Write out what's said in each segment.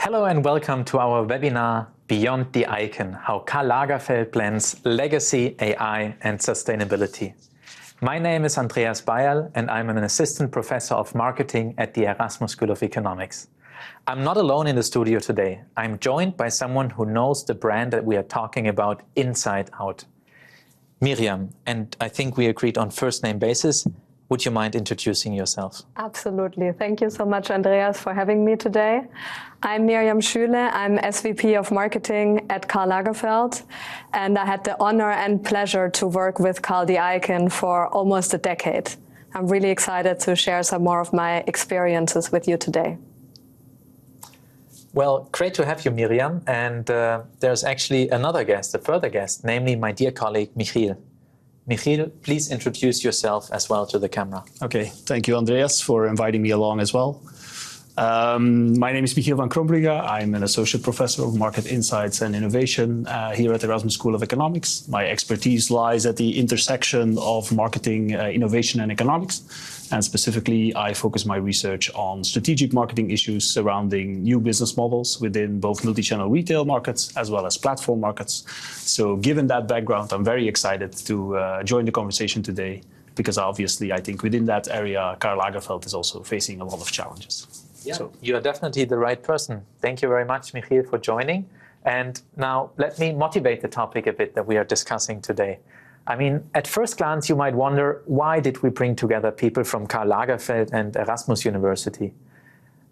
Hello and welcome to our webinar, Beyond the Icon, how KARL Lagerfeld blends legacy, AI and sustainability. My name is Andreas Bayerl and I'm an assistant professor of marketing at the Erasmus School of Economics. I'm not alone in the studio today. I'm joined by someone who knows the brand that we are talking about inside out. Mirjam, and I think we agreed on first name basis. Would you mind introducing yourself? Absolutely. Thank you so much, Andreas, for having me today. I'm Mirjam Schuele. I'm SVP of Marketing at KARL Lagerfeld, and I had the honor and pleasure to work with KARL the Icon for almost a decade. I'm really excited to share some more of my experiences with you today. Well, great to have you, Mirjam. And there's actually another guest, a further guest, namely my dear colleague, Michiel. Michiel, please introduce yourself as well to the camera. Okay, thank you, Andreas, for inviting me along as well. My name is Michiel van Crombrugge. I'm an associate professor of market insights and innovation here at the Erasmus School of Economics. My expertise lies at the intersection of marketing, innovation and economics. And specifically, I focus my research on strategic marketing issues surrounding new business models within both multi-channel retail markets as well as platform markets. So given that background, I'm very excited to join the conversation today because obviously I think within that area, KARL Lagerfeld is also facing a lot of challenges. Yeah, so you are definitely the right person. Thank you very much, Michiel, for joining. And now let me motivate the topic a bit that we are discussing today. I mean, at first glance, you might wonder, why did we bring together people from KARL Lagerfeld and Erasmus University?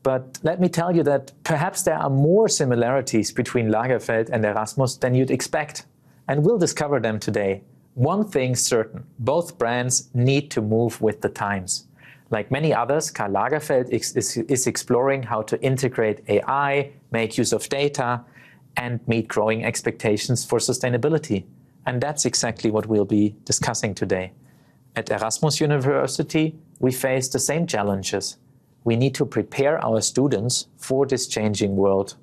But let me tell you that perhaps there are more similarities between Lagerfeld and Erasmus than you'd expect. And we'll discover them today. One thing's certain, both brands need to move with the times. Like many others, KARL Lagerfeld is exploring how to integrate AI, make use of data, and meet growing expectations for sustainability. And that's exactly what we'll be discussing today. At Erasmus University, we face the same challenges. We need to prepare our students for this changing world.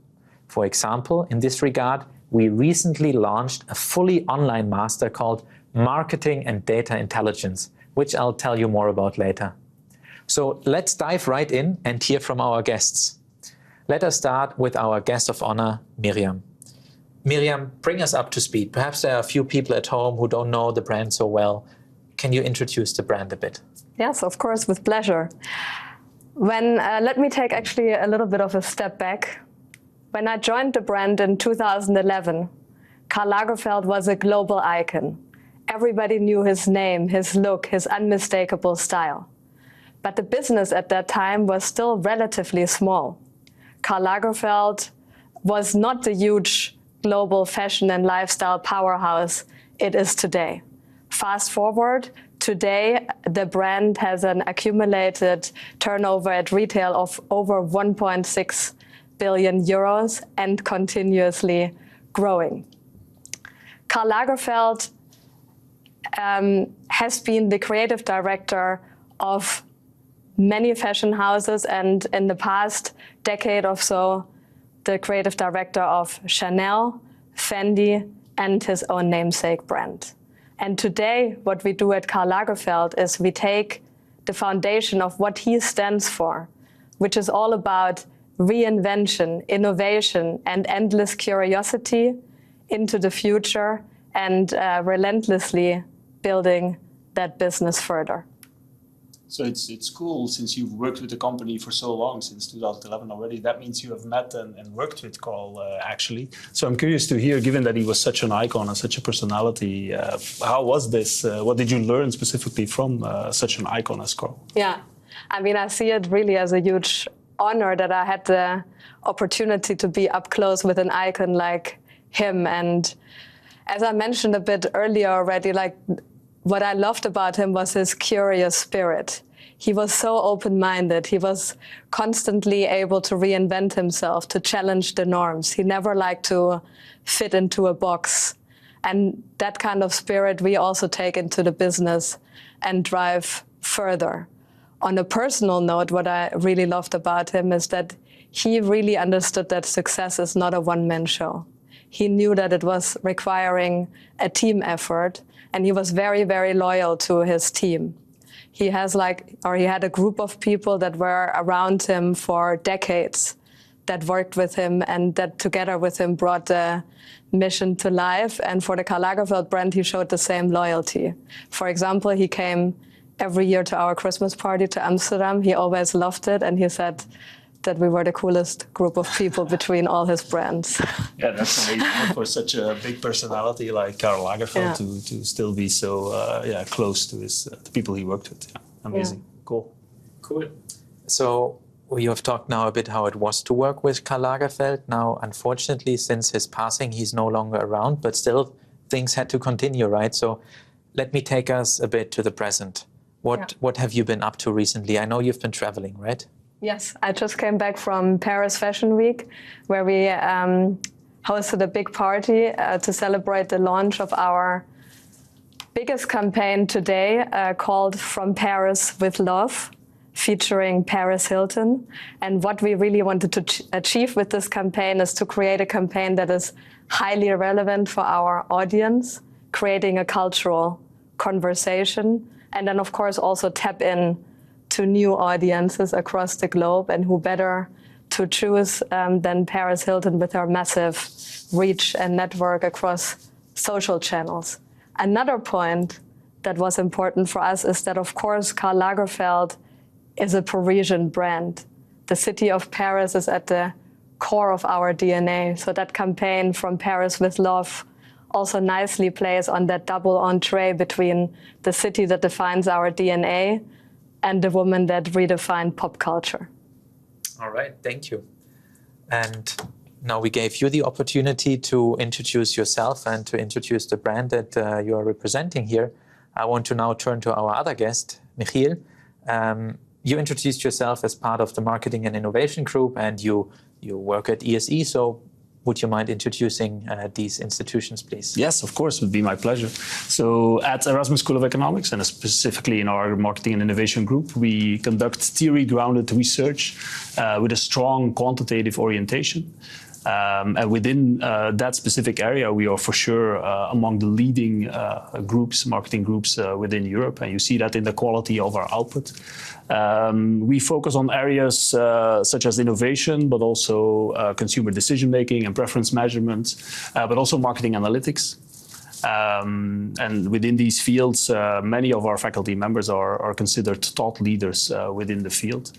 For example, in this regard, we recently launched a fully online master called Marketing and Data Intelligence, which I'll tell you more about later. So let's dive right in and hear from our guests. Let us start with our guest of honor, Mirjam. Mirjam, bring us up to speed. Perhaps there are a few people at home who don't know the brand so well. Can you introduce the brand a bit? Yes, of course, with pleasure. Let me take actually a little bit of a step back. When I joined the brand in 2011, KARL Lagerfeld was a global icon. Everybody knew his name, his look, his unmistakable style. But the business at that time was still relatively small. KARL Lagerfeld was not the huge global fashion and lifestyle powerhouse it is today. Fast forward, today the brand has an accumulated turnover at retail of over 1.6 billion euros and continuously growing. KARL Lagerfeld has been the creative director of many fashion houses, and in the past decade or so, the creative director of Chanel, Fendi, and his own namesake brand. And today, what we do at KARL Lagerfeld is we take the foundation of what he stands for, which is all about reinvention, innovation, and endless curiosity into the future and relentlessly building that business further. So it's cool, since you've worked with the company for so long, since 2011 already. That means you have met and worked with KARL, actually. So I'm curious to hear, given that he was such an icon and such a personality, how was this? What did you learn specifically from such an icon as KARL? Yeah, I mean, I see it really as a huge honor that I had the opportunity to be up close with an icon like him. And as I mentioned a bit earlier already, like, what I loved about him was his curious spirit. He was so open-minded. He was constantly able to reinvent himself, to challenge the norms. He never liked to fit into a box. And that kind of spirit we also take into the business and drive further. On a personal note, what I really loved about him is that he really understood that success is not a one-man show. He knew that it was requiring a team effort, and he was very, very loyal to his team. He had a group of people that were around him for decades that worked with him and that together with him brought the mission to life. And for the KARL LAGERFELD brand, he showed the same loyalty. For example, he came every year to our Christmas party to Amsterdam. He always loved it, and he said that we were the coolest group of people between all his brands. Yeah, that's amazing for such a big personality like KARL LAGERFELD to still be so close to the people he worked with. Yeah, amazing. Yeah. Cool. So we have talked now a bit how it was to work with KARL LAGERFELD. Now, unfortunately, since his passing, he's no longer around, but still things had to continue, right? So let me take us a bit to the present. What have you been up to recently? I know you've been traveling, right? Yes, I just came back from Paris Fashion Week, where we hosted a big party to celebrate the launch of our biggest campaign today called From Paris with Love, featuring Paris Hilton. And what we really wanted to achieve with this campaign is to create a campaign that is highly relevant for our audience, creating a cultural conversation, and then of course also tap in to new audiences across the globe, and who better to choose than Paris Hilton with her massive reach and network across social channels. Another point that was important for us is that of course KARL LAGERFELD is a Parisian brand. The city of Paris is at the core of our DNA. So that campaign From Paris with Love also nicely plays on that double entree between the city that defines our DNA and the woman that redefined pop culture. All right, thank you. And now we gave you the opportunity to introduce yourself and to introduce the brand that you are representing here. I want to now turn to our other guest, Michiel. You introduced yourself as part of the Marketing and Innovation Group, and you work at ESE. So would you mind introducing these institutions, please? Yes, of course, it would be my pleasure. So at Erasmus School of Economics, and specifically in our Marketing and Innovation Group, we conduct theory-grounded research with a strong quantitative orientation. And within that specific area, we are for sure among the leading marketing groups within Europe. And you see that in the quality of our output. We focus on areas such as innovation, but also consumer decision-making and preference measurement, but also marketing analytics. And within these fields, many of our faculty members are considered thought leaders within the field.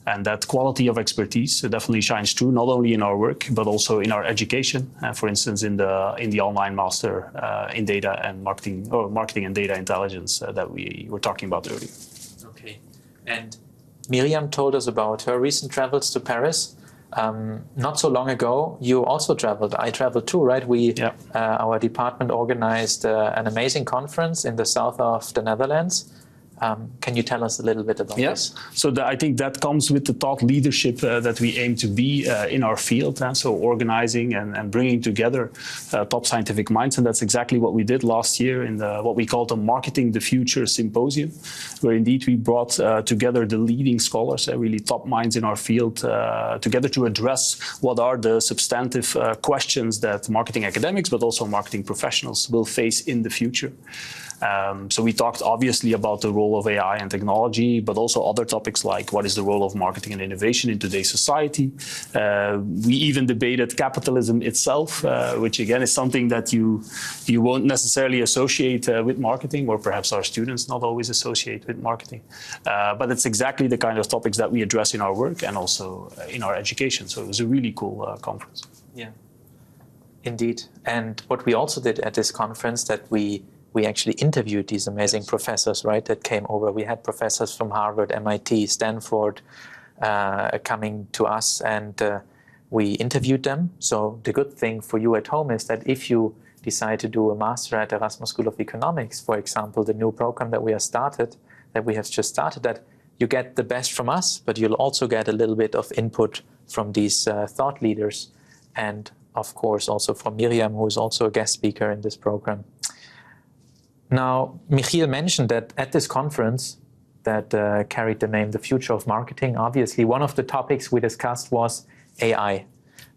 And that quality of expertise definitely shines through not only in our work, but also in our education. For instance, in the online master in data and marketing, or marketing and data intelligence that we were talking about earlier. Okay. And Mirjam told us about her recent travels to Paris. Not so long ago, you also traveled. I traveled too, right? Our department organized an amazing conference in the south of the Netherlands. Can you tell us a little bit about this? So I think that comes with the thought leadership that we aim to be in our field. So organizing and bringing together top scientific minds. And that's exactly what we did last year in what we called the Marketing the Future Symposium, where indeed we brought together the leading scholars, really top minds in our field, together to address what are the substantive questions that marketing academics, but also marketing professionals will face in the future. So we talked obviously about the role of AI and technology, but also other topics like what is the role of marketing and innovation in today's society. We even debated capitalism itself, which again is something that you won't necessarily associate with marketing, or perhaps our students not always associate with marketing. But it's exactly the kind of topics that we address in our work and also in our education. So it was a really cool conference. Yeah, indeed. And what we also did at this conference, that we actually interviewed these amazing professors, right, that came over. We had professors from Harvard, MIT, Stanford coming to us, and we interviewed them. So the good thing for you at home is that if you decide to do a master at Erasmus School of Economics, for example, the new program that we have just started, that you get the best from us, but you'll also get a little bit of input from these thought leaders, and of course also from Mirjam, who is also a guest speaker in this program. Now, Michiel mentioned that at this conference that carried the name The Future of Marketing, obviously one of the topics we discussed was AI.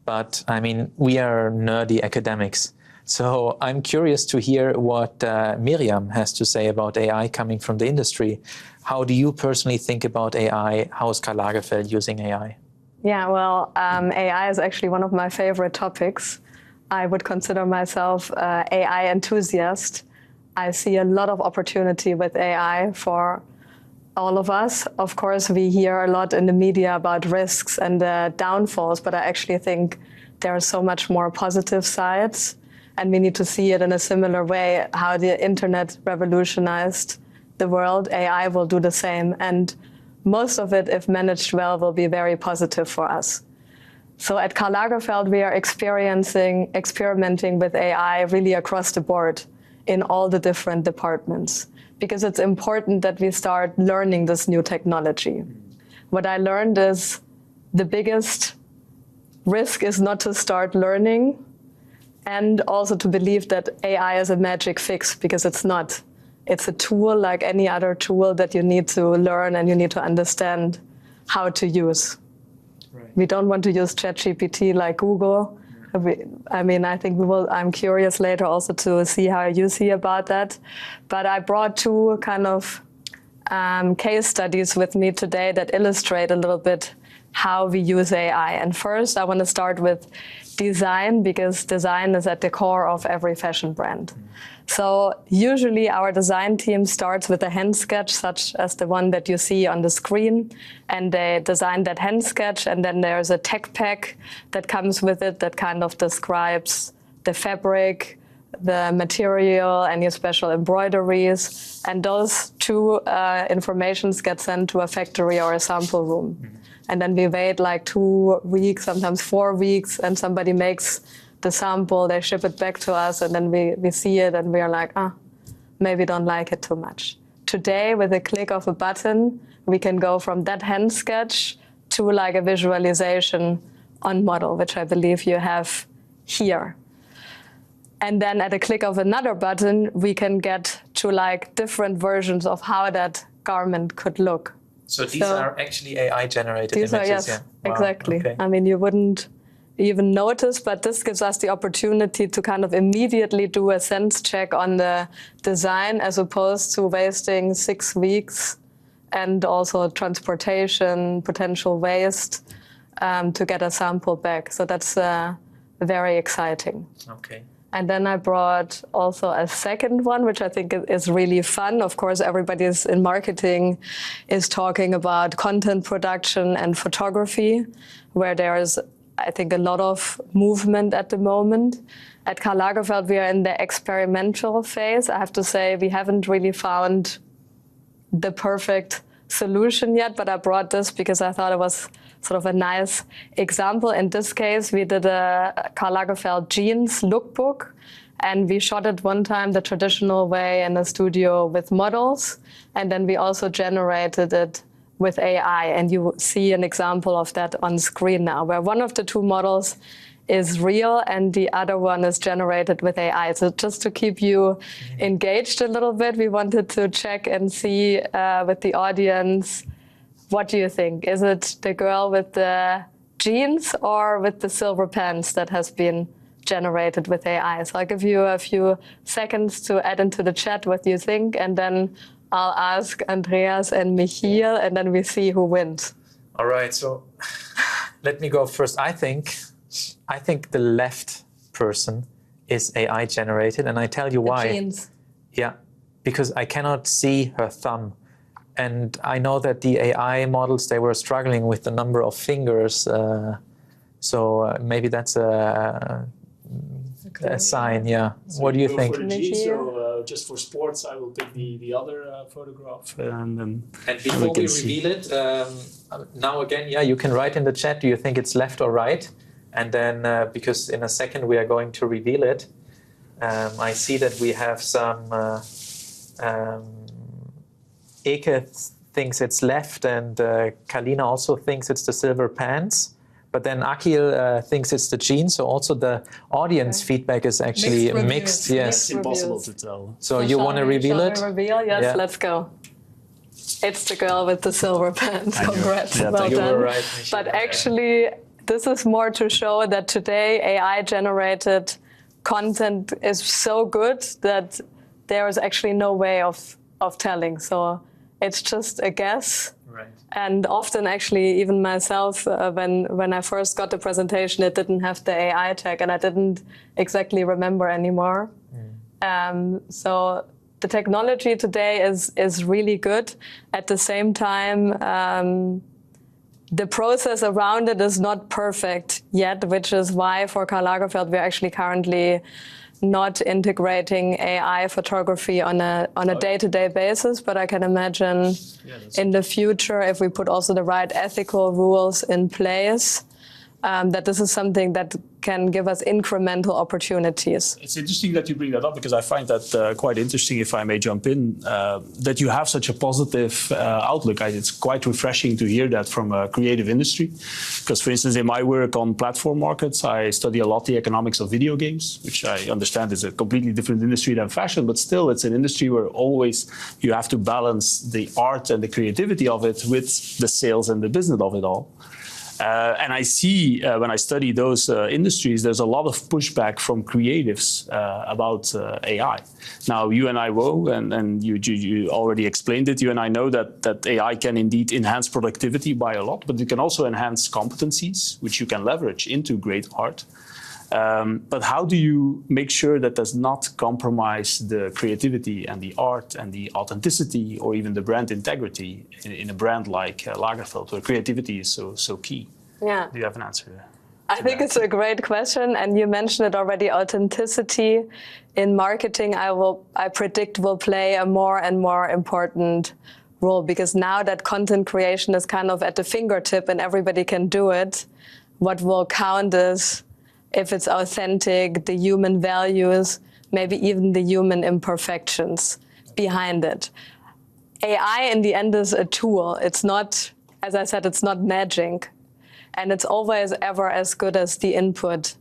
But I mean, we are nerdy academics. So I'm curious to hear what Mirjam has to say about AI coming from the industry. How do you personally think about AI? How is KARL LAGERFELD using AI? Yeah, well, AI is actually one of my favorite topics. I would consider myself an AI enthusiast. I see a lot of opportunity with AI for all of us. Of course, we hear a lot in the media about risks and downfalls, but I actually think there are so much more positive sides, and we need to see it in a similar way. How the internet revolutionized the world, AI will do the same, and most of it, if managed well, will be very positive for us. So at KARL Lagerfeld, we are experimenting with AI really across the board in all the different departments, because it's important that we start learning this new technology. What I learned is the biggest risk is not to start learning, and also to believe that AI is a magic fix, because it's not. It's a tool like any other tool that you need to learn and you need to understand how to use. Right. We don't want to use ChatGPT like Google. I mean, I think we will. I'm curious later also to see how you see about that. But I brought two kind of case studies with me today that illustrate a little bit how we use AI. And first, I want to start with design, because design is at the core of every fashion brand. So usually our design team starts with a hand sketch, such as the one that you see on the screen, and they design that hand sketch, and then there's a tech pack that comes with it that kind of describes the fabric, the material, any special embroideries, and those two informations get sent to a factory or a sample room. Mm-hmm. And then we wait like 2 weeks, sometimes 4 weeks, and somebody makes the sample, they ship it back to us, and then we see it and we are like, maybe don't like it too much. Today, with a click of a button, we can go from that hand sketch to like a visualization on model, which I believe you have here. And then at a click of another button, we can get to like different versions of how that garment could look. So these are actually AI-generated images? Yes, yeah. Wow. Exactly. Okay. I mean, you wouldn't even notice, but this gives us the opportunity to kind of immediately do a sense check on the design, as opposed to wasting 6 weeks and also transportation, potential waste to get a sample back. So that's very exciting. Okay. And then I brought also a second one, which I think is really fun. Of course, everybody in marketing is talking about content production and photography, where there is, I think, a lot of movement at the moment. At KARL Lagerfeld, we are in the experimental phase. I have to say, we haven't really found the perfect solution yet, but I brought this because I thought it was sort of a nice example. In this case, we did a KARL Lagerfeld jeans lookbook, and we shot it one time the traditional way in a studio with models, and then we also generated it with AI, and you see an example of that on screen now, where one of the two models is real and the other one is generated with AI. So just to keep you engaged a little bit, we wanted to check and see with the audience, what do you think? Is it the girl with the jeans or with the silver pants that has been generated with AI? So I'll give you a few seconds to add into the chat what you think, and then I'll ask Andreas and Michiel, and then we see who wins. All right, so let me go first. I think the left person is AI generated, and I tell you why. The jeans. Yeah, because I cannot see her thumb. And I know that the AI models, they were struggling with the number of fingers. So maybe that's a sign, yeah. So what do you think? For the G, so just for sports, I will pick the other photograph. And before we reveal it, now again, yeah, you can write in the chat, do you think it's left or right? And then, because in a second we are going to reveal it, I see that we have some... Eke thinks it's left, and Kalina also thinks it's the silver pants. But then Akil thinks it's the jeans. So also the audience feedback is actually mixed. Yes, it's impossible to tell. So you want to reveal it? Reveal? Yes, yeah. Let's go. It's the girl with the silver pants. Congrats, yeah, well done. Right, but actually, this is more to show that today AI-generated content is so good that there is actually no way of telling. So it's just a guess. Right. And often, actually, even myself, when I first got the presentation, it didn't have the AI tag, and I didn't exactly remember anymore. So the technology today is really good. At the same time, the process around it is not perfect yet, which is why for KARL LAGERFELD we're actually currently not integrating AI photography on a day-to-day basis. But I can imagine in the future, if we put also the right ethical rules in place, that this is something that can give us incremental opportunities. It's interesting that you bring that up, because I find that quite interesting, if I may jump in, that you have such a positive outlook. It's quite refreshing to hear that from a creative industry. Because, for instance, in my work on platform markets, I study a lot the economics of video games, which I understand is a completely different industry than fashion, but still it's an industry where always you have to balance the art and the creativity of it with the sales and the business of it all. And I see when I study those industries, there's a lot of pushback from creatives about AI. Now, you and I, and you already explained it, you and I know that AI can indeed enhance productivity by a lot, but it can also enhance competencies, which you can leverage into great art. But how do you make sure that does not compromise the creativity and the art and the authenticity or even the brand integrity in a brand like Lagerfeld, where creativity is so key? Yeah. Do you have an answer? I think it's a great question, and you mentioned it already. Authenticity in marketing, I predict, will play a more and more important role, because now that content creation is kind of at the fingertip and everybody can do it, what will count is if it's authentic, the human values, maybe even the human imperfections behind it. AI in the end is a tool. It's not, as I said, it's not magic. And it's always ever as good as the input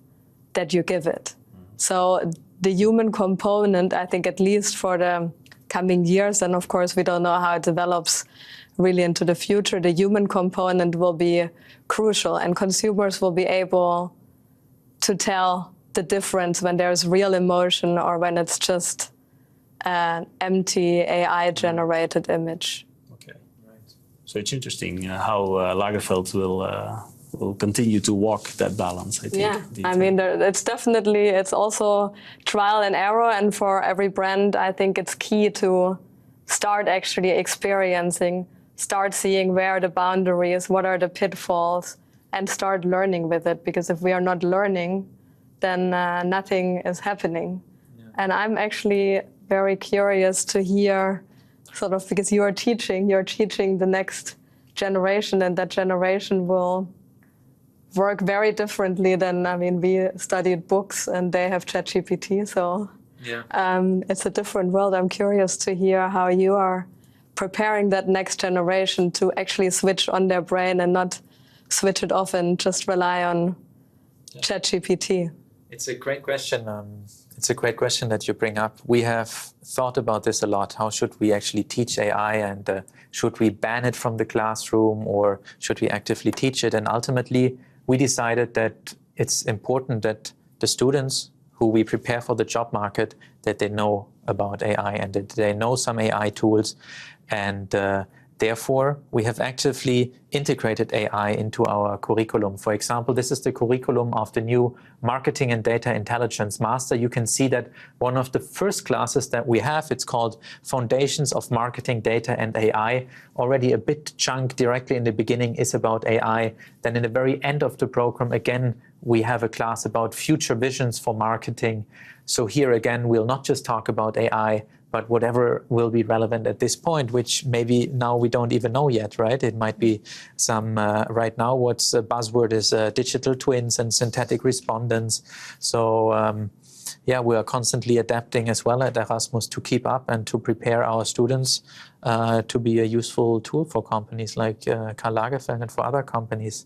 that you give it. So the human component, I think, at least for the coming years, and of course we don't know how it develops really into the future, the human component will be crucial, and consumers will be able to tell the difference when there's real emotion or when it's just an empty AI-generated image. Okay, right. So it's interesting how Lagerfeld will continue to walk that balance, I think. Yeah, I mean, it's also trial and error, and for every brand, I think it's key to start actually experiencing, start seeing where are the boundaries, what are the pitfalls, and start learning with it, because if we are not learning, then nothing is happening. Yeah. And I'm actually very curious to hear, sort of, because you're teaching the next generation, and that generation will work very differently than, I mean, we studied books and they have ChatGPT, so yeah. It's a different world. I'm curious to hear how you are preparing that next generation to actually switch on their brain and not switch it off and just rely on ChatGPT. It's a great question. It's a great question that you bring up. We have thought about this a lot. How should we actually teach AI, and should we ban it from the classroom, or should we actively teach it? And ultimately, we decided that it's important that the students who we prepare for the job market, that they know about AI and that they know some AI tools. And therefore, we have actively integrated AI into our curriculum. For example, this is the curriculum of the new Marketing and Data Intelligence Master. You can see that one of the first classes that we have, it's called Foundations of Marketing, Data and AI. Already a bit chunk directly in the beginning is about AI. Then in the very end of the program, again, we have a class about future visions for marketing. So here again, we'll not just talk about AI, but whatever will be relevant at this point, which maybe now we don't even know yet, right? It might be some, right now, what's a buzzword is digital twins and synthetic respondents. So yeah, we are constantly adapting as well at Erasmus to keep up and to prepare our students to be a useful tool for companies like KARL LAGERFELD and for other companies.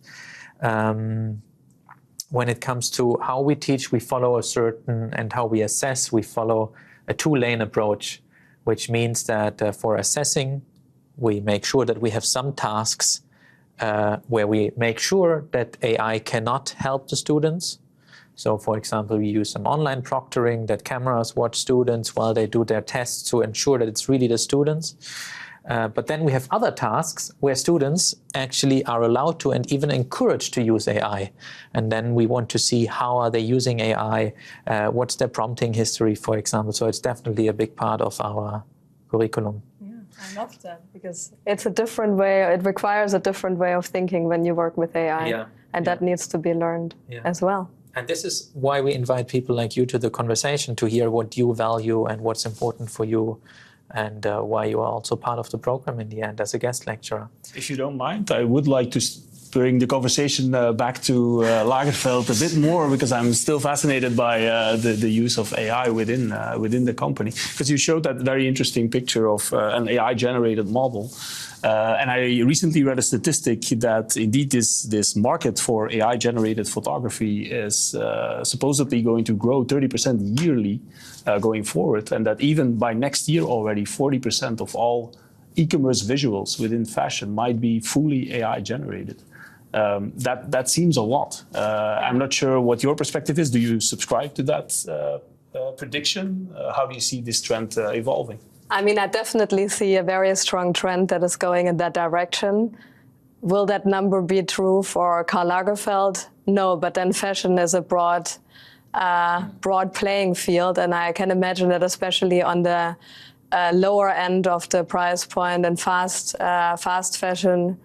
When it comes to how we teach, we follow a certain, and how we assess, we follow a two-lane approach, which means that for assessing, we make sure that we have some tasks where we make sure that AI cannot help the students. So, for example, we use some online proctoring, that cameras watch students while they do their tests to ensure that it's really the students. But then we have other tasks where students actually are allowed to and even encouraged to use AI. And then we want to see how are they using AI, what's their prompting history, for example. So it's definitely a big part of our curriculum. Yeah, I love that because it's a different way, it requires a different way of thinking when you work with AI. And that needs to be learned as well. And this is why we invite people like you to the conversation, to hear what you value and what's important for you, and why you are also part of the program in the end as a guest lecturer. If you don't mind, I would like to bring the conversation back to Lagerfeld a bit more, because I'm still fascinated by the use of AI within the company. Because you showed that very interesting picture of an AI-generated model. And I recently read a statistic that indeed this market for AI-generated photography is supposedly going to grow 30% yearly going forward, and that even by next year already 40% of all e-commerce visuals within fashion might be fully AI-generated. That seems a lot. I'm not sure what your perspective is. Do you subscribe to that prediction? How do you see this trend evolving? I mean, I definitely see a very strong trend that is going in that direction. Will that number be true for Karl Lagerfeld? No, but then fashion is a broad playing field, and I can imagine that especially on the lower end of the price point and fast fashion,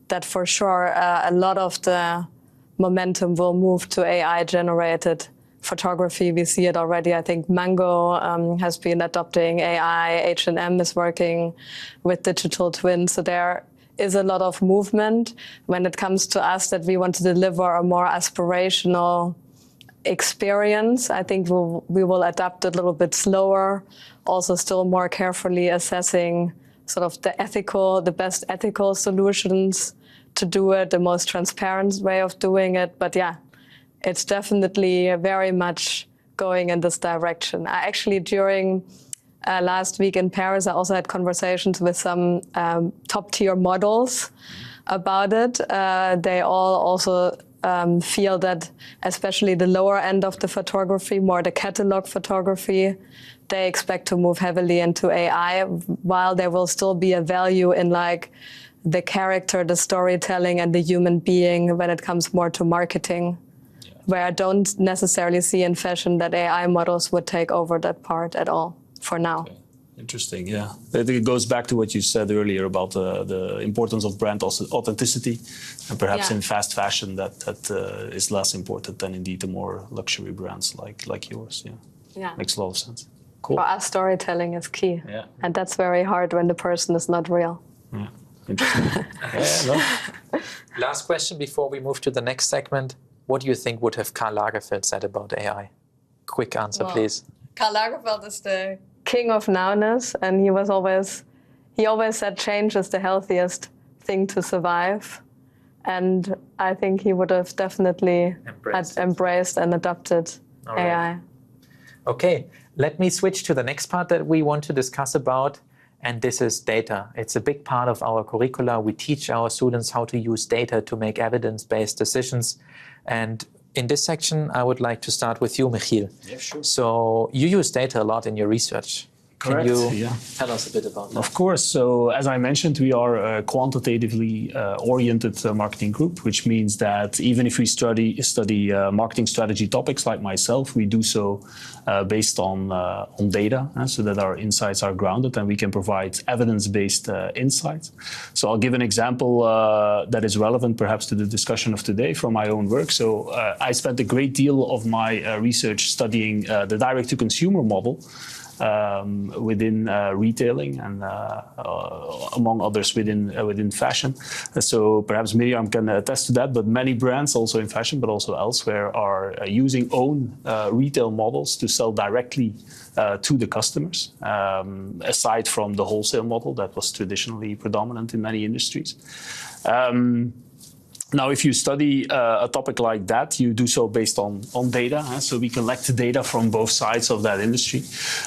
that for sure a lot of the momentum will move to AI-generated photography. We see it already. I think Mango has been adopting AI. H&M is working with digital twins. So there is a lot of movement when it comes to us that we want to deliver a more aspirational experience. I think we will adapt a little bit slower, also still more carefully assessing sort of the best ethical solutions to do it, the most transparent way of doing it. But yeah, it's definitely very much going in this direction. I actually, during last week in Paris, I also had conversations with some top-tier models about it. They all also feel that, especially the lower end of the photography, more the catalog photography, they expect to move heavily into AI, while there will still be a value in like the character, the storytelling, and the human being when it comes more to marketing. Where I don't necessarily see in fashion that AI models would take over that part at all for now. Okay. Interesting, yeah. I think it goes back to what you said earlier about the importance of brand authenticity, and perhaps in fast fashion that is less important than indeed the more luxury brands like yours. Yeah, makes a lot of sense. Cool. For us, storytelling is key, and that's very hard when the person is not real. Yeah, interesting. Last question before we move to the next segment. What do you think would have Karl Lagerfeld said about AI? Quick answer, please. Karl Lagerfeld is the king of nowness, and he always said change is the healthiest thing to survive. And I think he would have definitely embraced and adopted AI. Okay, let me switch to the next part that we want to discuss about, and this is data. It's a big part of our curricula. We teach our students how to use data to make evidence-based decisions. And in this section, I would like to start with you, Michiel. Yeah, sure. So you use data a lot in your research. Correct. Can you tell us a bit about that? Of course. So as I mentioned, we are a quantitatively oriented marketing group, which means that even if we study marketing strategy topics like myself, we do so based on data, so that our insights are grounded and we can provide evidence-based insights. So I'll give an example that is relevant perhaps to the discussion of today from my own work. So I spent a great deal of my research studying the direct-to-consumer model within retailing and among others within fashion. So perhaps Mirjam can attest to that, but many brands also in fashion but also elsewhere are using own retail models to sell directly to the customers, aside from the wholesale model that was traditionally predominant in many industries. Now, if you study a topic like that, you do so based on data. So we collect data from both sides of that industry.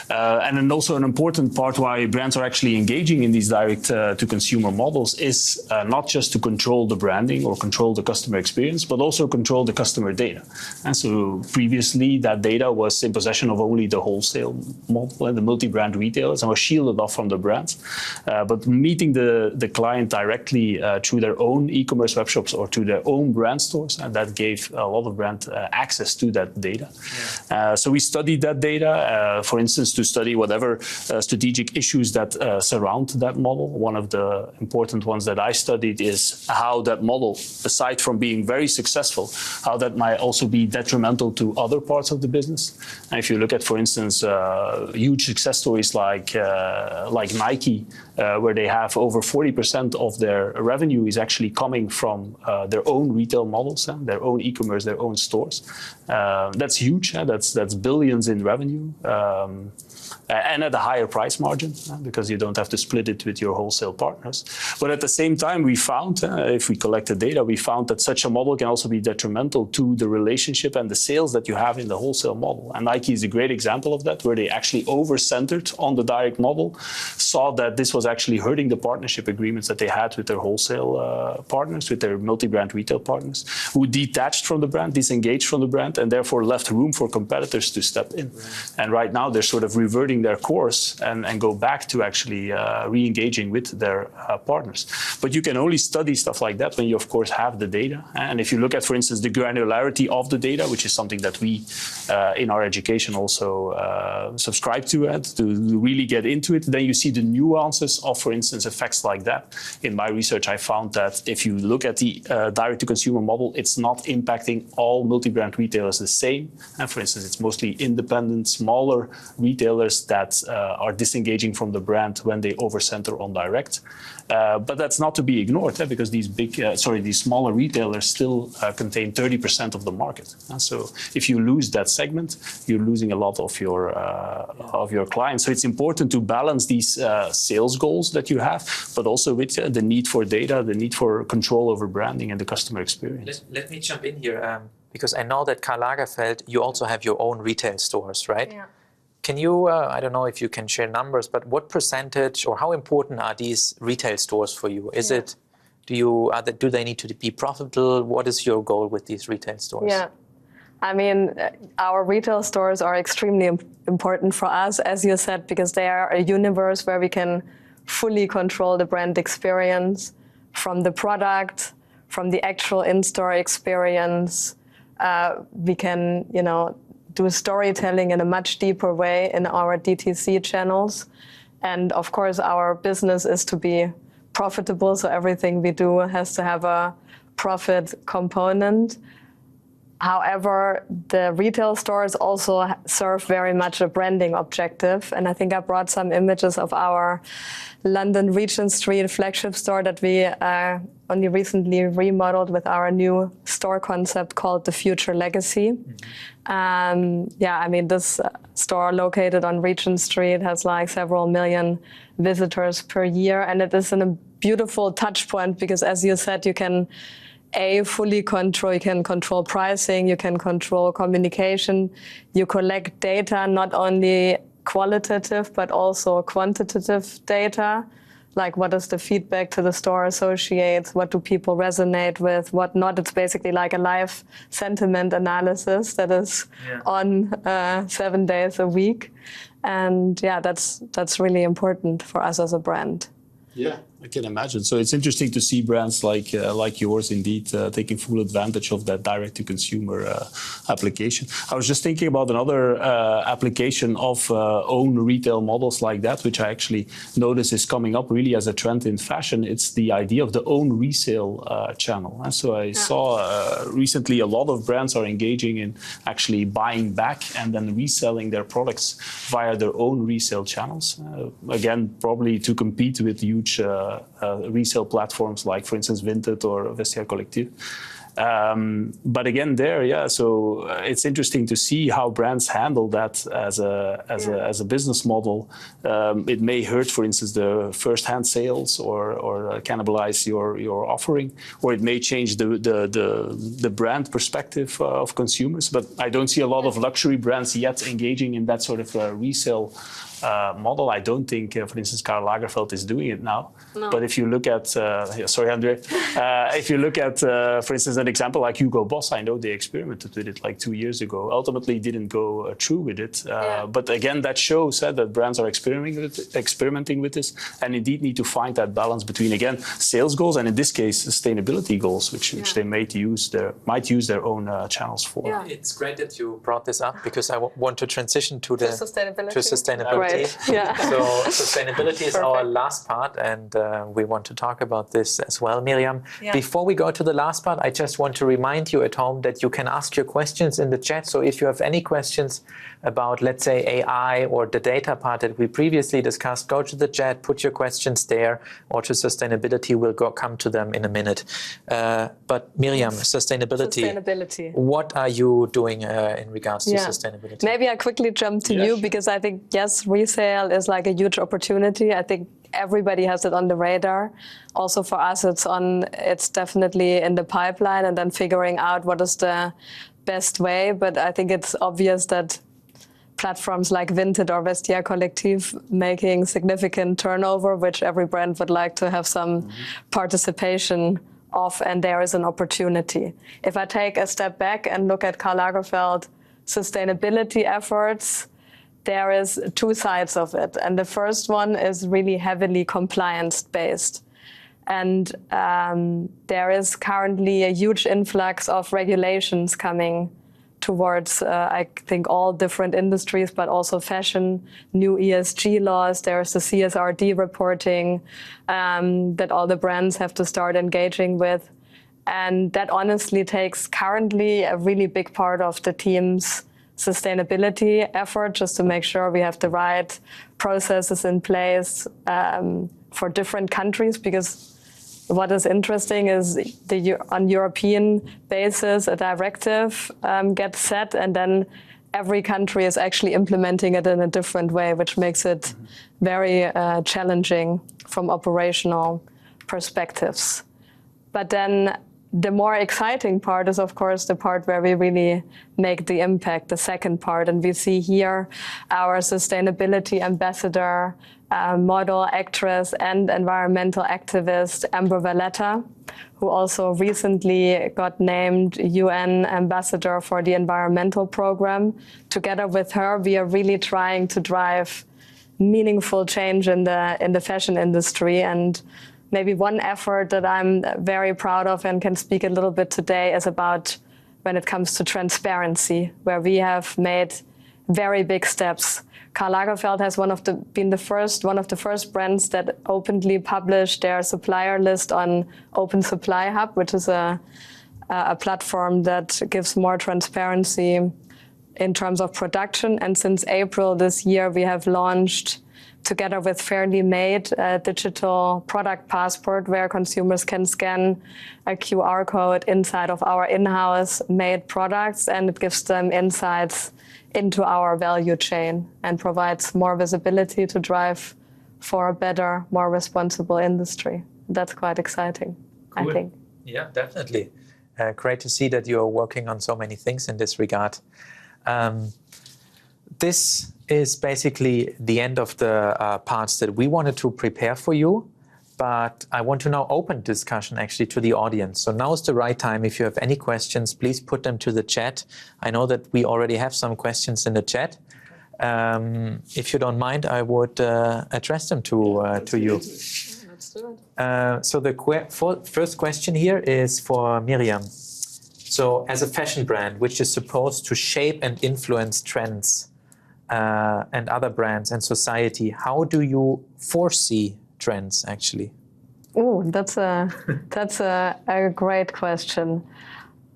And then also an important part why brands are actually engaging in these direct-to-consumer models is not just to control the branding or control the customer experience, but also control the customer data. And so previously, that data was in possession of only the wholesale model and the multi-brand retailers and was shielded off from the brands. But meeting the client directly through their own e-commerce web shops or to their own brand stores, and that gave a lot of brand access to that data. Yeah. So we studied that data, for instance, to study whatever strategic issues that surround that model. One of the important ones that I studied is how that model, aside from being very successful, how that might also be detrimental to other parts of the business. And if you look at, for instance, huge success stories like Nike, where they have over 40% of their revenue is actually coming from their own retail models, their own e-commerce, their own stores. That's huge. That's billions in revenue. And at a higher price margin, because you don't have to split it with your wholesale partners. But at the same time, we found, if we collected data, we found that such a model can also be detrimental to the relationship and the sales that you have in the wholesale model. And Nike is a great example of that, where they actually over-centered on the direct model, saw that this was actually hurting the partnership agreements that they had with their wholesale partners, with their multi-brand retail partners, who detached from the brand, disengaged from the brand, and therefore left room for competitors to step in. Right. And right now, they're sort of reverting their course and go back to actually re-engaging with their partners. But you can only study stuff like that when you, of course, have the data. And if you look at, for instance, the granularity of the data, which is something that we in our education also subscribe to really get into it, then you see the nuances of, for instance, effects like that. In my research, I found that if you look at the direct-to-consumer model, it's not impacting all multi-brand retailers the same. And for instance, it's mostly independent, smaller retailers that are disengaging from the brand when they over-center on direct. But that's not to be ignored, because these these smaller retailers still contain 30% of the market. So if you lose that segment, you're losing a lot of your clients. So it's important to balance these sales goals that you have, but also with the need for data, the need for control over branding and the customer experience. Let me jump in here, because I know that KARL LAGERFELD, you also have your own retail stores, right? Yeah. Can you, I don't know if you can share numbers, but what percentage or how important are these retail stores for you? Is it, do they need to be profitable? What is your goal with these retail stores? Yeah, I mean, our retail stores are extremely important for us, as you said, because they are a universe where we can fully control the brand experience from the product, from the actual in-store experience. We can, do storytelling in a much deeper way in our DTC channels. And of course, our business is to be profitable, so everything we do has to have a profit component. However, the retail stores also serve very much a branding objective. And I think I brought some images of our London Regent Street flagship store that we only recently remodeled with our new store concept called the Future Legacy. Yeah, I mean, this store located on Regent Street has like several million visitors per year. And it is a beautiful touch point because, as you said, you can fully control, you can control pricing, you can control communication, you collect data, not only qualitative, but also quantitative data, like what is the feedback to the store associates, what do people resonate with, what not. It's basically like a live sentiment analysis that is on 7 days a week. And yeah, that's really important for us as a brand. Yeah, I can imagine. So it's interesting to see brands like yours indeed taking full advantage of that direct-to-consumer application. I was just thinking about another application of own retail models like that, which I actually notice is coming up really as a trend in fashion. It's the idea of the own resale channel. And so I saw recently a lot of brands are engaging in actually buying back and then reselling their products via their own resale channels. Again, probably to compete with huge resale platforms like, for instance, Vinted or Vestiaire Collective. But again, so it's interesting to see how brands handle that as a business model. It may hurt, for instance, the first-hand sales or cannibalize your offering, or it may change the brand perspective of consumers. But I don't see a lot of luxury brands yet engaging in that sort of resale model. I don't think, for instance, KARL LAGERFELD is doing it now. No. But if you look at, sorry, Andre, if you look at, for instance, an example like Hugo Boss, I know they experimented with it like 2 years ago. Ultimately, didn't go through with it. But again, that shows that brands are experimenting with this, and indeed need to find that balance between, again, sales goals and in this case, sustainability goals, which they might use their own channels for. Yeah. It's great that you brought this up because I want to transition to sustainability. Right. Yeah. So sustainability is our last part, and we want to talk about this as well, Mirjam. Yeah. Before we go to the last part, I just want to remind you at home that you can ask your questions in the chat. So if you have any questions about, let's say, AI or the data part that we previously discussed, go to the chat, put your questions there, or to sustainability, we'll come to them in a minute. But Mirjam, sustainability. What are you doing in regards to sustainability? Maybe I quickly jump to you because I think, yes, resale is like a huge opportunity. I think everybody has it on the radar. Also for us, it's definitely in the pipeline, and then figuring out what is the best way. But I think it's obvious that platforms like Vinted or Vestiaire Collective making significant turnover, which every brand would like to have some participation of, and there is an opportunity. If I take a step back and look at KARL LAGERFELD sustainability efforts, there is two sides of it. And the first one is really heavily compliance-based. And there is currently a huge influx of regulations coming towards, I think, all different industries, but also fashion, new ESG laws. There's the CSRD reporting that all the brands have to start engaging with. And that honestly takes currently a really big part of the team's sustainability effort, just to make sure we have the right processes in place for different countries, because what is interesting is on European basis, a directive gets set, and then every country is actually implementing it in a different way, which makes it very challenging from operational perspectives. But then the more exciting part is, of course, the part where we really make the impact, the second part. And we see here our sustainability ambassador, model, actress, and environmental activist, Amber Valletta, who also recently got named UN ambassador for the environmental program. Together with her, we are really trying to drive meaningful change in the fashion industry. And maybe one effort that I'm very proud of and can speak a little bit today is about when it comes to transparency, where we have made very big steps. KARL LAGERFELD has one of the first brands that openly published their supplier list on Open Supply Hub, which is a platform that gives more transparency in terms of production. And since April this year, we have launched, together with Fairly Made, a digital product passport where consumers can scan a QR code inside of our in-house made products, and it gives them insights into our value chain and provides more visibility to drive for a better, more responsible industry. That's quite exciting, cool. I think. Yeah, definitely. Great to see that you're working on so many things in this regard. This is basically the end of the parts that we wanted to prepare for you, but I want to now open discussion actually to the audience. So now is the right time. If you have any questions, please put them to the chat. I know that we already have some questions in the chat. If you don't mind, I would address them to you. Let's do it. So the first question here is for Mirjam. So as a fashion brand, which is supposed to shape and influence trends and other brands and society, how do you foresee trends actually? Oh, that's a great question.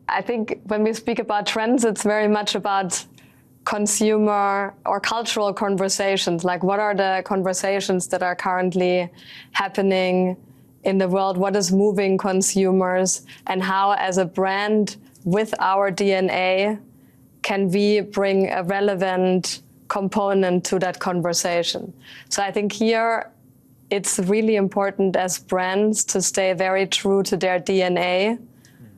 I think when we speak about trends, it's very much about consumer or cultural conversations. Like, what are the conversations that are currently happening in the world, what is moving consumers, and how as a brand with our DNA can we bring a relevant component to that conversation. So I think here it's really important as brands to stay very true to their DNA.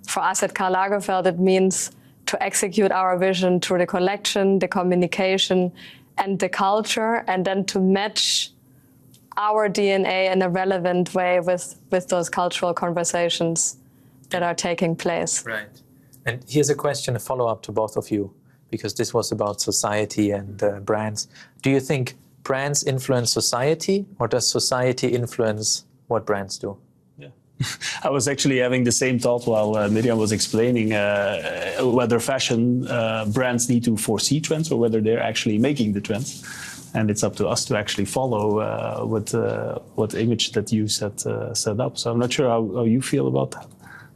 For us at KARL LAGERFELD, it means to execute our vision through the collection, the communication, and the culture, and then to match our DNA in a relevant way with those cultural conversations that are taking place. Right. And here's a question, a follow-up to both of you, because this was about society and brands. Do you think brands influence society, or does society influence what brands do? Yeah. I was actually having the same thought while Mirjam was explaining whether fashion brands need to foresee trends or whether they're actually making the trends. And it's up to us to actually follow what image that you set up. So I'm not sure how you feel about that.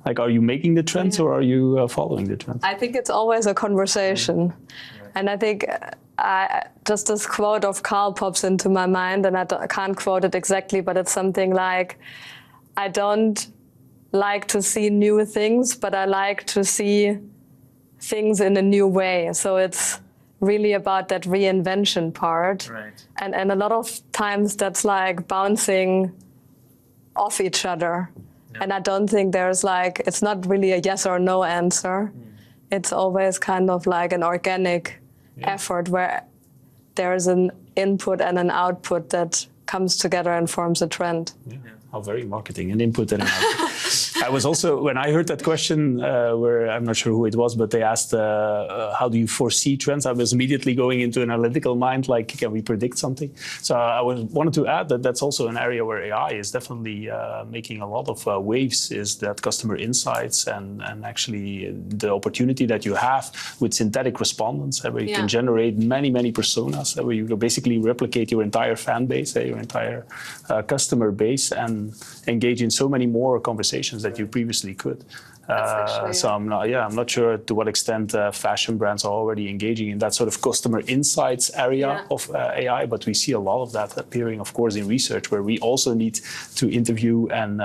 Like, are you making the trends or are you following the trends? I think it's always a conversation. And I think just this quote of Karl pops into my mind, and I can't quote it exactly, but it's something like, I don't like to see new things, but I like to see things in a new way. So it's really about that reinvention part. Right. And a lot of times that's like bouncing off each other. Yeah. And I don't think there's like, it's not really a yes or no answer. It's always kind of like an organic effort where there's an input and an output that comes together and forms a trend. Yeah. How very marketing, an input and an output. I was also, when I heard that question, where I'm not sure who it was, but they asked, how do you foresee trends? I was immediately going into an analytical mind, like, can we predict something? So I wanted to add that that's also an area where AI is definitely making a lot of waves, is that customer insights and actually the opportunity that you have with synthetic respondents, where you can generate many, many personas, where you basically replicate your entire fan base, your entire customer base, and engage in so many more conversations that you previously could. So I'm not sure to what extent fashion brands are already engaging in that sort of customer insights area of AI, but we see a lot of that appearing, of course, in research, where we also need to interview and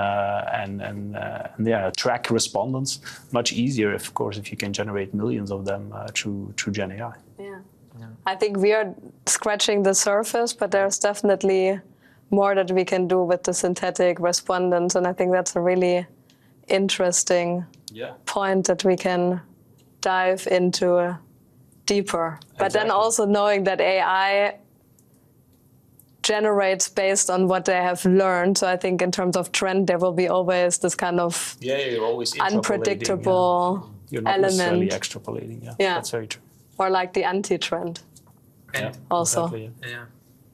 track respondents much easier, of course, if you can generate millions of them through Gen AI. Yeah. I think we are scratching the surface, but there's definitely more that we can do with the synthetic respondents, and I think that's a really interesting point that we can dive into deeper. But then also knowing that AI generates based on what they have learned. So I think in terms of trend, there will be always this kind of you're always unpredictable You're not element. necessarily extrapolating. That's very true. Or like the anti-trend also. Exactly,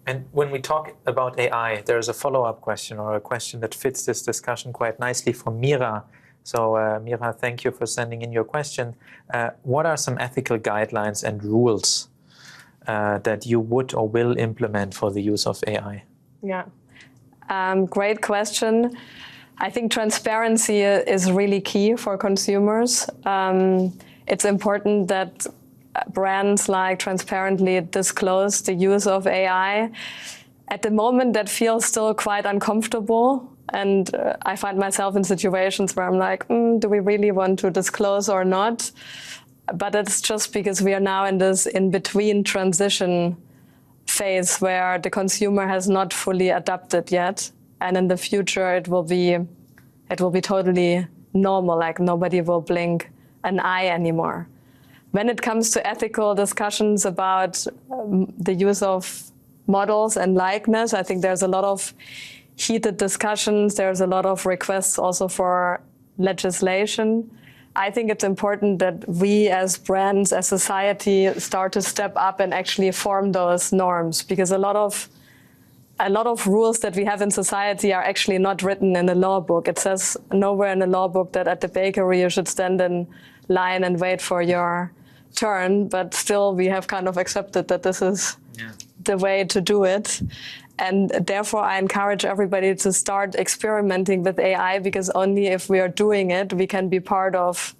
And when we talk about AI, there's a follow-up question, or a question that fits this discussion quite nicely from Mira. So Mira, thank you for sending in your question. What are some ethical guidelines and rules that you would or will implement for the use of AI? Yeah, great question. I think transparency is really key for consumers. It's important that brands transparently disclose the use of AI. At the moment, that feels still quite uncomfortable. And I find myself in situations where I'm like, do we really want to disclose or not? But it's just because we are now in this in-between transition phase where the consumer has not fully adapted yet. And in the future, it will be totally normal, like nobody will blink an eye anymore. When it comes to ethical discussions about the use of models and likeness, I think there's a lot of heated discussions. There's a lot of requests also for legislation. I think it's important that we as brands, as society, start to step up and actually form those norms, because a lot of rules that we have in society are actually not written in a law book. It says nowhere in the law book that at the bakery you should stand in line and wait for your turn, but still we have kind of accepted that this is the way to do it. And therefore I encourage everybody to start experimenting with AI, because only if we are doing it, we can be part of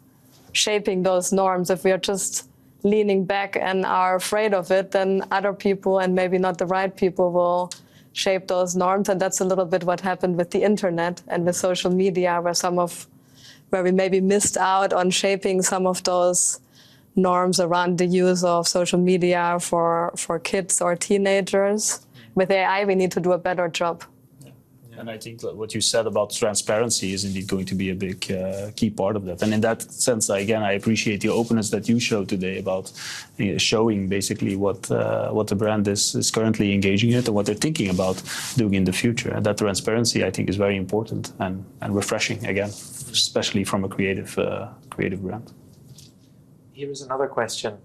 shaping those norms. If we are just leaning back and are afraid of it, then other people, and maybe not the right people, will shape those norms. And that's a little bit what happened with the internet and with social media, where we maybe missed out on shaping some of those norms around the use of social media for kids or teenagers. With AI, we need to do a better job. And I think that what you said about transparency is indeed going to be a big key part of that. And in that sense, again, I appreciate the openness that you showed today about showing basically what the brand is currently engaging in and what they're thinking about doing in the future. And that transparency, I think, is very important and refreshing, again, especially from a creative brand. Here is another question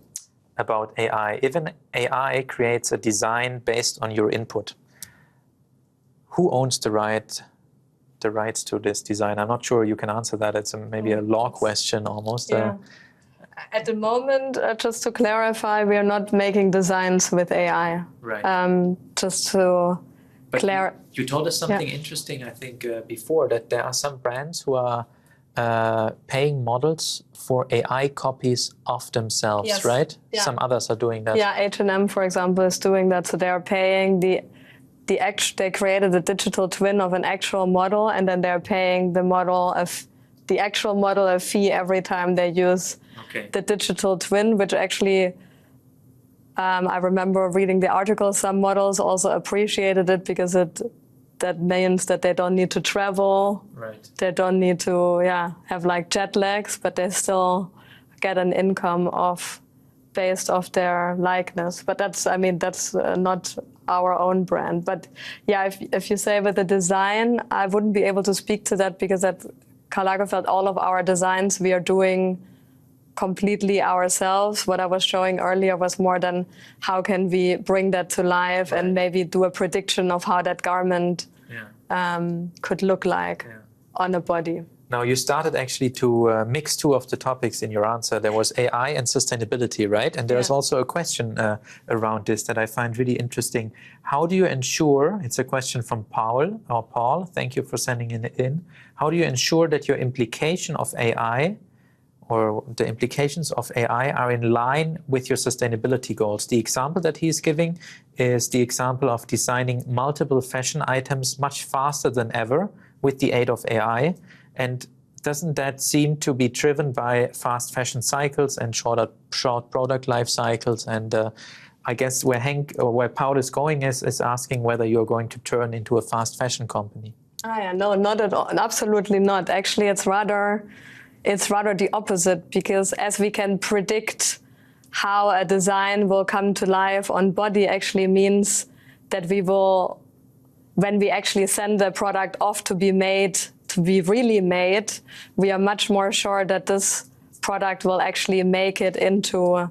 about AI. If an AI creates a design based on your input, who owns the rights to this design? I'm not sure you can answer that. It's maybe a law question almost. Yeah. At the moment, just to clarify, we are not making designs with AI. Right. Just to clarify. You told us something interesting, I think, before, that there are some brands who are paying models for AI copies of themselves, yes. Right? Yeah. Some others are doing that. Yeah, H&M, for example, is doing that. So they are paying they created a digital twin of an actual model, and then they're paying the actual model a fee every time they use the digital twin, which actually, I remember reading the article, some models also appreciated it because that means that they don't need to travel, right. They don't need to have like jet lags, but they still get an income based off their likeness. But that's not our own brand. But yeah, if you say with the design, I wouldn't be able to speak to that because at KARL LAGERFELD, all of our designs we are doing completely ourselves. What I was showing earlier was more than how can we bring that to life, right. And maybe do a prediction of how that garment could look like on a body. Now, you started actually to mix two of the topics in your answer. There was AI and sustainability, right? And there's also a question around this that I find really interesting. How do you ensure, it's a question from Paul, thank you for sending it in. How do you ensure that your implication of AI or the implications of AI are in line with your sustainability goals? The example that he's giving is the example of designing multiple fashion items much faster than ever with the aid of AI. And doesn't that seem to be driven by fast fashion cycles and short product life cycles? And I guess where Paul is going is asking whether you're going to turn into a fast fashion company. No, not at all. Absolutely not. Actually, it's rather the opposite, because as we can predict how a design will come to life on body actually means that we will, when we actually send the product off to be made, to be really made, we are much more sure that this product will actually make it into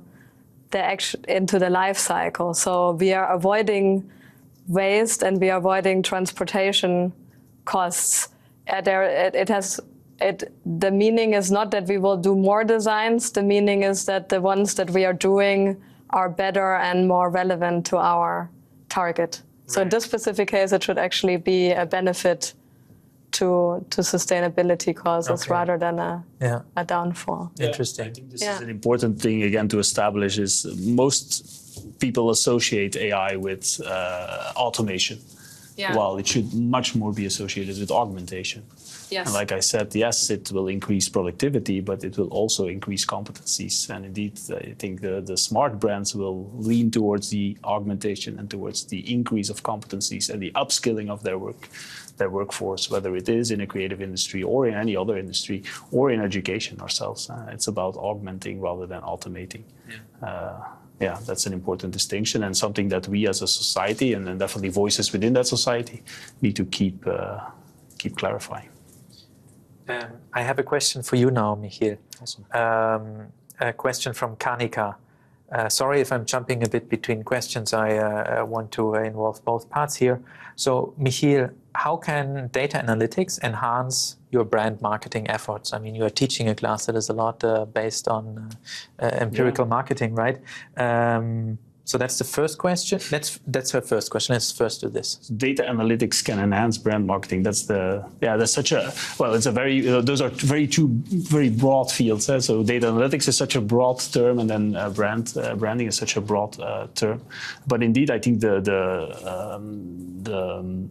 the life cycle. So we are avoiding waste and we are avoiding transportation costs. The meaning is not that we will do more designs. The meaning is that the ones that we are doing are better and more relevant to our target. Right. So in this specific case, it should actually be a benefit to sustainability causes rather than a downfall. Interesting. I think this is an important thing, again, to establish is most people associate AI with automation. Yeah. Well, it should much more be associated with augmentation. Yes. And like I said, yes, it will increase productivity, but it will also increase competencies. And indeed, I think the smart brands will lean towards the augmentation and towards the increase of competencies and the upskilling of their workforce, whether it is in a creative industry or in any other industry or in education ourselves. It's about augmenting rather than automating. Yeah. That's an important distinction and something that we as a society and definitely voices within that society need to keep clarifying. I have a question for you now, Michiel. Awesome. A question from Kanika. Sorry if I'm jumping a bit between questions. I want to involve both parts here. So, Michiel, how can data analytics enhance your brand marketing efforts? I mean, you are teaching a class that is a lot based on empirical marketing, right? So that's the first question. That's her first question. Let's first do this. Data analytics can enhance brand marketing. That's such a, well, it's a very, those are two very broad fields. So data analytics is such a broad term, and then branding is such a broad term. But indeed, I think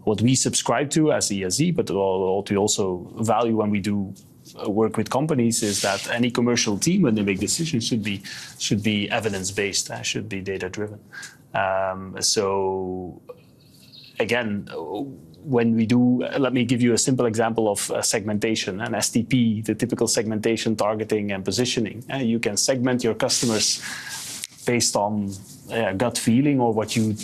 what we subscribe to as ESE, but what we also value when we do work with companies, is that any commercial team, when they make decisions, should be evidence-based, should be data-driven. So again, when we do, let me give you a simple example of segmentation, an STP, the typical segmentation, targeting and positioning. You can segment your customers based on gut feeling or what you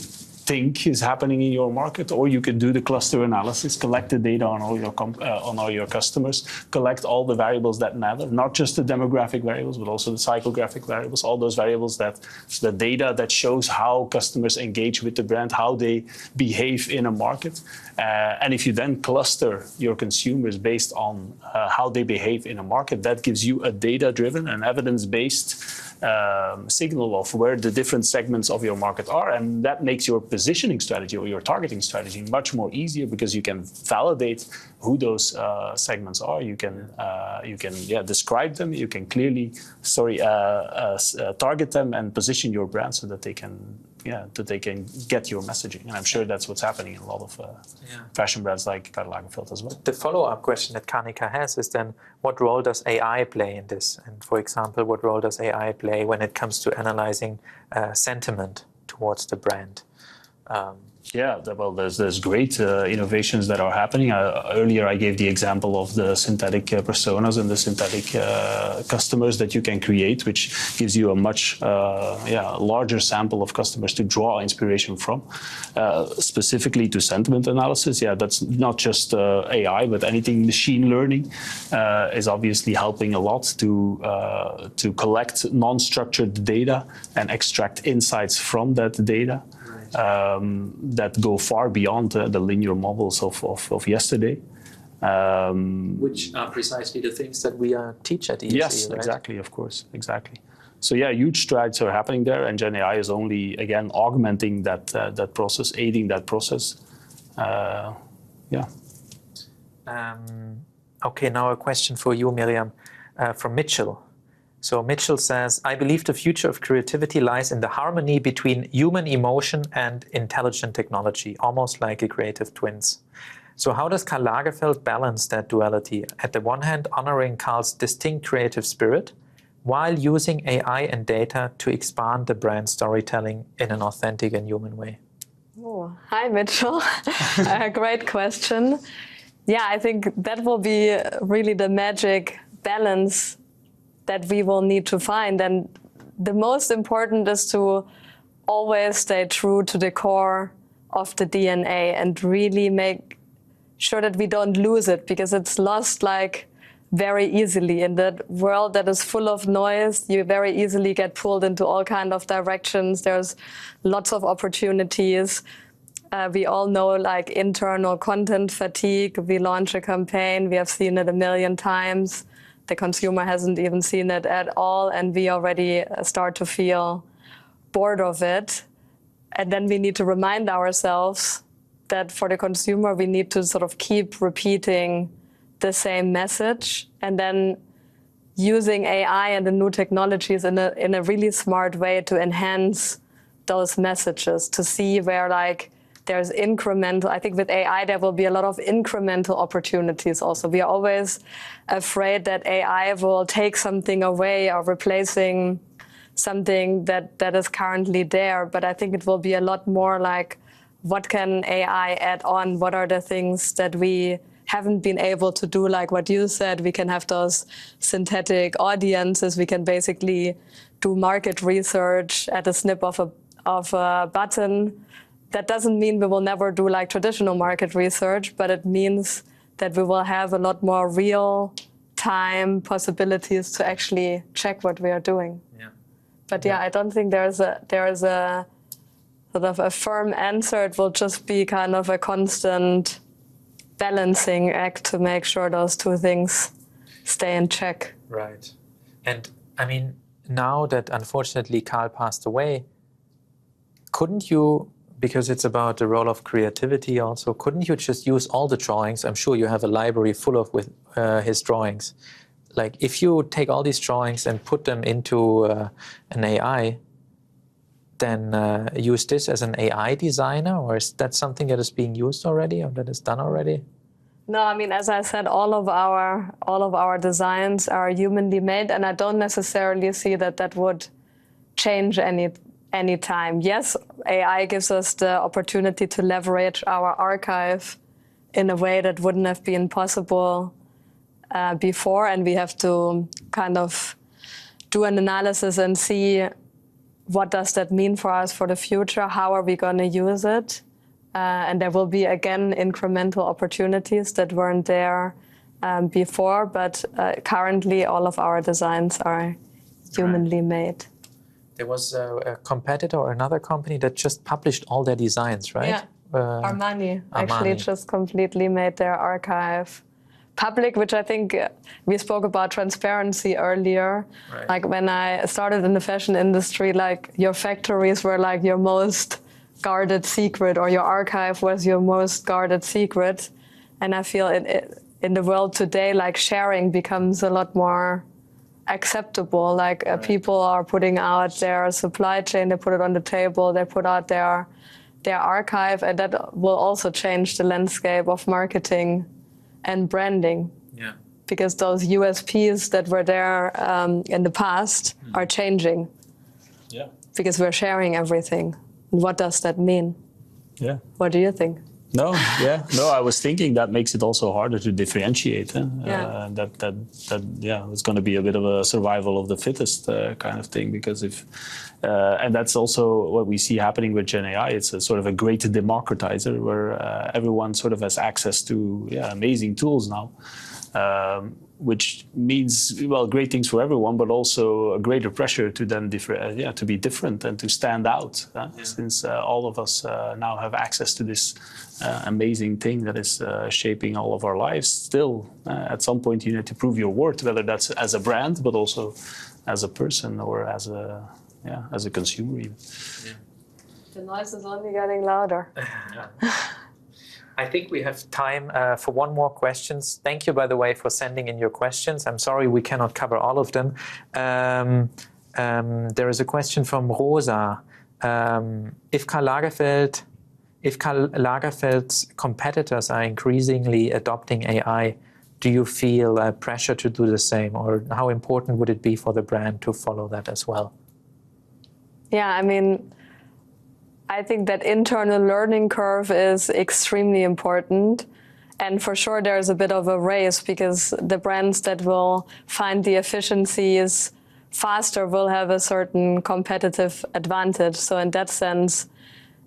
think is happening in your market, or you can do the cluster analysis, collect the data on all your customers, collect all the variables that matter, not just the demographic variables, but also the psychographic variables, all those variables the data that shows how customers engage with the brand, how they behave in a market. And if you then cluster your consumers based on how they behave in a market, that gives you a data-driven and evidence-based signal of where the different segments of your market are, and that makes your positioning strategy or your targeting strategy much more easier, because you can validate who those segments are. You can describe them. You can clearly target them and position your brand so that they can get your messaging. And I'm sure that's what's happening in a lot of fashion brands like KARL Lagerfeld as well. The follow-up question that Kanika has is then, what role does AI play in this? And for example, what role does AI play when it comes to analyzing sentiment towards the brand? Well, there's great innovations that are happening. Earlier, I gave the example of the synthetic personas and the synthetic customers that you can create, which gives you a much larger sample of customers to draw inspiration from. Specifically to sentiment analysis, that's not just AI, but anything machine learning is obviously helping a lot to collect non-structured data and extract insights from that data. That go far beyond the linear models of yesterday. Which are precisely the things that we teach at ESE, yes, right? Exactly, of course, exactly. So huge strides are happening there, and Gen AI is only, again, augmenting that process, aiding that process. Okay, now a question for you, Mirjam, from Michiel. So Michiel says, I believe the future of creativity lies in the harmony between human emotion and intelligent technology, almost like a creative twins. So how does KARL Lagerfeld balance that duality? At the one hand, honoring Karl's distinct creative spirit, while using AI and data to expand the brand storytelling in an authentic and human way? Oh, hi, Michiel. Great question. I think that will be really the magic balance that we will need to find. And the most important is to always stay true to the core of the DNA and really make sure that we don't lose it, because it's lost very easily. In that world that is full of noise, you very easily get pulled into all kinds of directions. There's lots of opportunities. We all know internal content fatigue. We launch a campaign, we have seen it 1,000,000 times. The consumer hasn't even seen it at all, and we already start to feel bored of it. And then we need to remind ourselves that for the consumer, we need to sort of keep repeating the same message, and then using AI and the new technologies in a really smart way to enhance those messages, to see where there's incremental. I think with AI, there will be a lot of incremental opportunities also. We are always afraid that AI will take something away or replacing something that is currently there. But I think it will be a lot more what can AI add on? What are the things that we haven't been able to do? Like what you said, we can have those synthetic audiences. We can basically do market research at a snip of a button. That doesn't mean we will never do traditional market research, but it means that we will have a lot more real-time possibilities to actually check what we are doing. But I don't think there is a sort of a firm answer. It will just be kind of a constant balancing act to make sure those two things stay in check. Right. And I mean, now that unfortunately Karl passed away, couldn't you, because it's about the role of creativity also, couldn't you just use all the drawings? I'm sure you have a library full of with his drawings. Like if you take all these drawings and put them into an AI, then use this as an AI designer, or is that something that is being used already or that is done already? No, I mean, as I said, all of our designs are humanly made, and I don't necessarily see that would change any time. Yes, AI gives us the opportunity to leverage our archive in a way that wouldn't have been possible before, and we have to kind of do an analysis and see what does that mean for us for the future, how are we going to use it, and there will be, again, incremental opportunities that weren't there before, but currently all of our designs are humanly made. There was a competitor or another company that just published all their designs, right? Yeah, Armani actually just completely made their archive public, which I think we spoke about transparency earlier. Right. Like when I started in the fashion industry, like your factories were like your most guarded secret, or your archive was your most guarded secret. And I feel in the world today, like sharing becomes a lot more acceptable. Like people are putting out their supply chain, they put it on the table, they put out their archive, and that will also change the landscape of marketing and branding. Yeah. Because those USPs that were there in the past are changing. Yeah. Because we're sharing everything. What does that mean? Yeah. What do you think? No, yeah, no. I was thinking that makes it also harder to differentiate. Yeah. It's going to be a bit of a survival of the fittest kind of thing, because and that's also what we see happening with Gen AI. It's a sort of a great democratizer where everyone sort of has access to amazing tools now, which means, well, great things for everyone, but also a greater pressure to then to be different and to stand out, since all of us now have access to this amazing thing that is shaping all of our lives. Still, at some point, you need to prove your worth, whether that's as a brand, but also as a person or as a consumer even. Yeah. The noise is only getting louder. I think we have time for one more question. Thank you, by the way, for sending in your questions. I'm sorry we cannot cover all of them. There is a question from Rosa. If Karl Lagerfeld's competitors are increasingly adopting AI, do you feel pressure to do the same, or how important would it be for the brand to follow that as well? Yeah, I mean, I think that internal learning curve is extremely important. And for sure, there's a bit of a race, because the brands that will find the efficiencies faster will have a certain competitive advantage. So in that sense,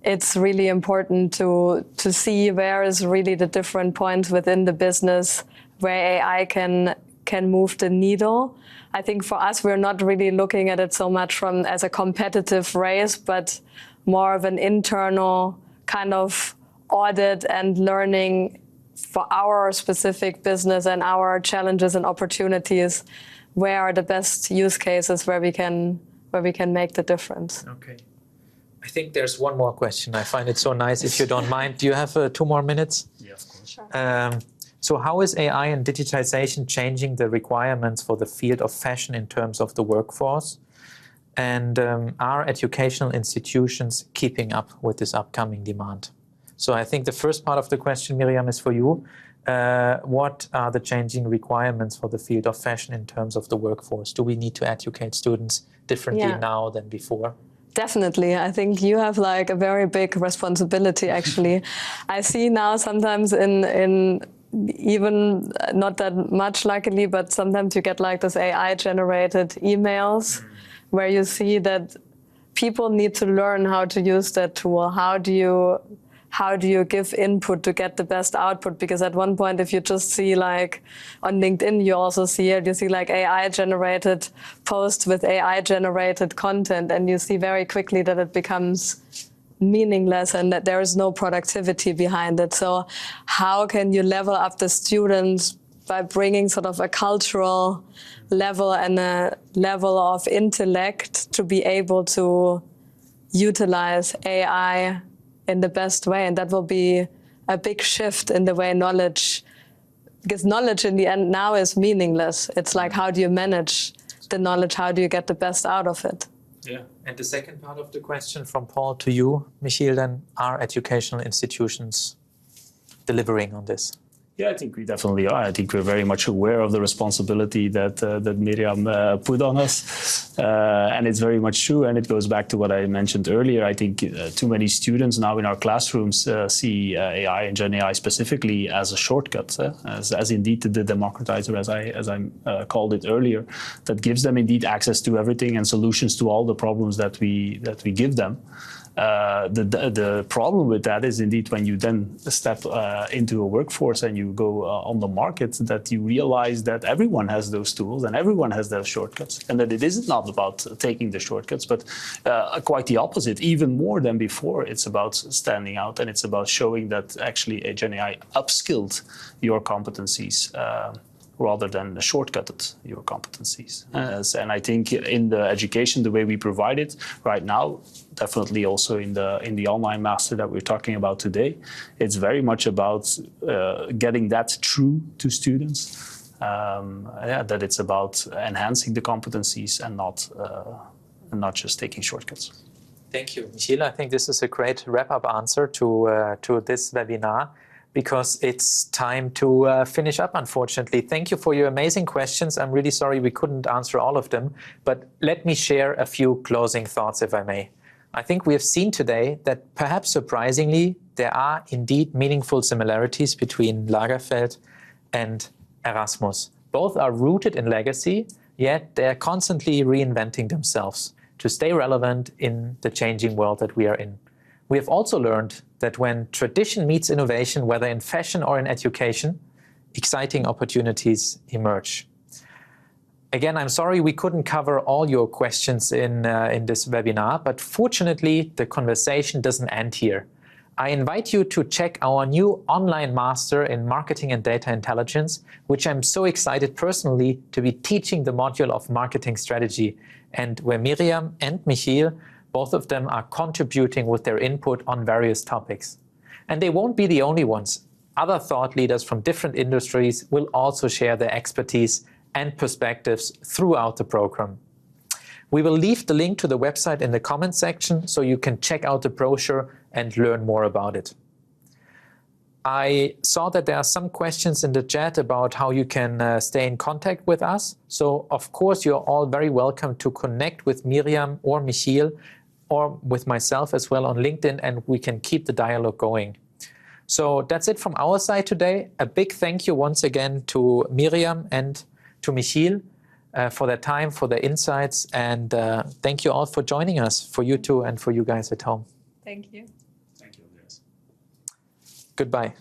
it's really important to see where is really the different points within the business where AI can move the needle. I think for us, we're not really looking at it so much as a competitive race, but more of an internal kind of audit and learning for our specific business and our challenges and opportunities. Where are the best use cases where we can make the difference? Okay. I think there's one more question. I find it so nice. If you don't mind, do you have 2 more minutes? Yeah, of course. Sure. So how is AI and digitization changing the requirements for the field of fashion in terms of the workforce? And are educational institutions keeping up with this upcoming demand? So I think the first part of the question, Mirjam, is for you. What are the changing requirements for the field of fashion in terms of the workforce? Do we need to educate students differently now than before? Definitely. I think you have like a very big responsibility, actually. I see now sometimes in even not that much, luckily, but sometimes you get like this AI-generated emails where you see that people need to learn how to use that tool. How do you give input to get the best output? Because at one point, if you just see like on LinkedIn, you also see it, you see like AI-generated posts with AI-generated content, and you see very quickly that it becomes meaningless and that there is no productivity behind it. So how can you level up the students by bringing sort of a cultural level and a level of intellect to be able to utilize AI in the best way. And that will be a big shift in the way knowledge, because knowledge in the end now is meaningless. It's like, how do you manage the knowledge? How do you get the best out of it? Yeah. And the second part of the question from Paul to you, Michiel, then, are educational institutions delivering on this? Yeah, I think we definitely are. I think we're very much aware of the responsibility that that Mirjam put on us, and it's very much true. And it goes back to what I mentioned earlier. I think too many students now in our classrooms see AI and Gen AI specifically as a shortcut, as indeed the democratizer, as I called it earlier, that gives them indeed access to everything and solutions to all the problems that we give them. The problem with that is indeed when you then step into a workforce and you go on the market, that you realize that everyone has those tools and everyone has those shortcuts, and that it is not about taking the shortcuts, but quite the opposite. Even more than before, it's about standing out, and it's about showing that actually a Gen AI upskilled your competencies rather than shortcutted your competencies. And I think in the education, the way we provide it right now, definitely also in the online master that we're talking about today, it's very much about getting that true to students. That it's about enhancing the competencies and not just taking shortcuts. Thank you, Michiel. I think this is a great wrap-up answer to this webinar, because it's time to finish up, unfortunately. Thank you for your amazing questions. I'm really sorry we couldn't answer all of them, but let me share a few closing thoughts, if I may. I think we have seen today that, perhaps surprisingly, there are indeed meaningful similarities between Lagerfeld and Erasmus. Both are rooted in legacy, yet they're constantly reinventing themselves to stay relevant in the changing world that we are in. We have also learned that when tradition meets innovation, whether in fashion or in education, exciting opportunities emerge. Again, I'm sorry we couldn't cover all your questions in this webinar, but fortunately, the conversation doesn't end here. I invite you to check our new online master in marketing and data intelligence, which I'm so excited personally to be teaching the module of marketing strategy, and where Mirjam and Michiel, both of them, are contributing with their input on various topics. And they won't be the only ones. Other thought leaders from different industries will also share their expertise and perspectives throughout the program. We will leave the link to the website in the comments section so you can check out the brochure and learn more about it. I saw that there are some questions in the chat about how you can stay in contact with us. So, of course, you're all very welcome to connect with Mirjam or Michiel, or with myself as well on LinkedIn, and we can keep the dialogue going. So that's it from our side today. A big thank you once again to Mirjam and to Michiel for their time, for their insights, and thank you all for joining us, for you two and for you guys at home. Thank you. Thank you, Andreas. Goodbye.